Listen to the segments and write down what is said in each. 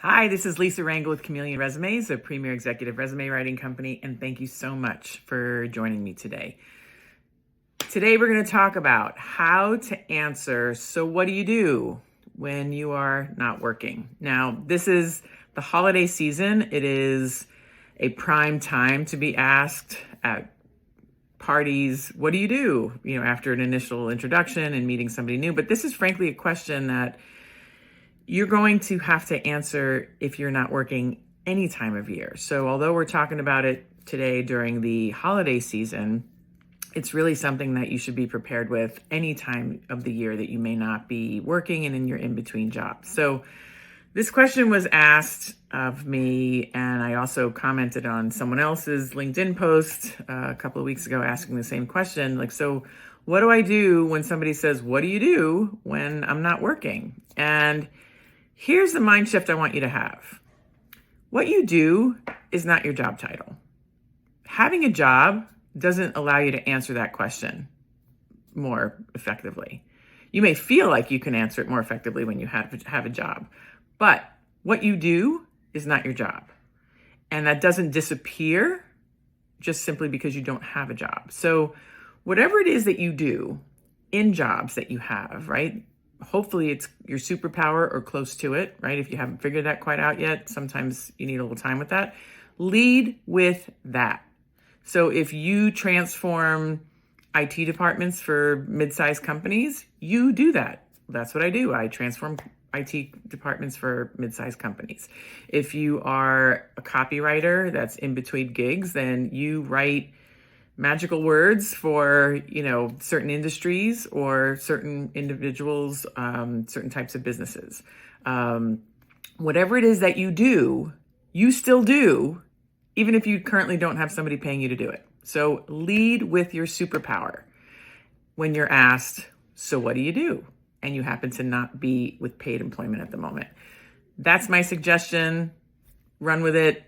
Hi, this is Lisa Rangel with Chameleon Resumes, a premier executive resume writing company, and thank you so much for joining me today. Today, we're going to talk about how to answer, so what do you do when you are not working? Now, this is the holiday season. It is a prime time to be asked at parties, what do you do, after an initial introduction and meeting somebody new? But this is frankly a question that you're going to have to answer if you're not working any time of year. So although we're talking about it today during the holiday season, it's really something that you should be prepared with any time of the year that you may not be working and in your in-between jobs. So this question was asked of me, and I also commented on someone else's LinkedIn post a couple of weeks ago asking the same question. So what do I do when somebody says, what do you do when I'm not working? And here's the mind shift I want you to have. What you do is not your job title. Having a job doesn't allow you to answer that question more effectively. You may feel like you can answer it more effectively when you have a job, but what you do is not your job. And that doesn't disappear just simply because you don't have a job. So whatever it is that you do in jobs that you have, right? Hopefully it's your superpower or close to it, right? If you haven't figured that quite out yet, sometimes you need a little time with that. Lead with that. So if you transform IT departments for mid-sized companies, you do that. That's what I do. I transform IT departments for mid-sized companies. If you are a copywriter that's in between gigs, then you write magical words for, certain industries or certain individuals, certain types of businesses. Whatever it is that you do, you still do, even if you currently don't have somebody paying you to do it. So lead with your superpower when you're asked, so what do you do? And you happen to not be with paid employment at the moment. That's my suggestion. Run with it.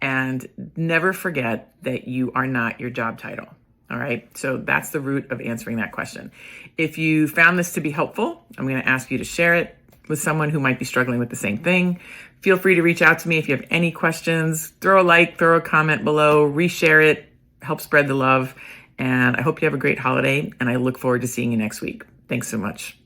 And never forget that you are not your job title. All right. So that's the root of answering that question. If you found this to be helpful, I'm going to ask you to share it with someone who might be struggling with the same thing. Feel free to reach out to me if you have any questions. Throw a like, throw a comment below, reshare it, help spread the love. And I hope you have a great holiday. And I look forward to seeing you next week. Thanks so much.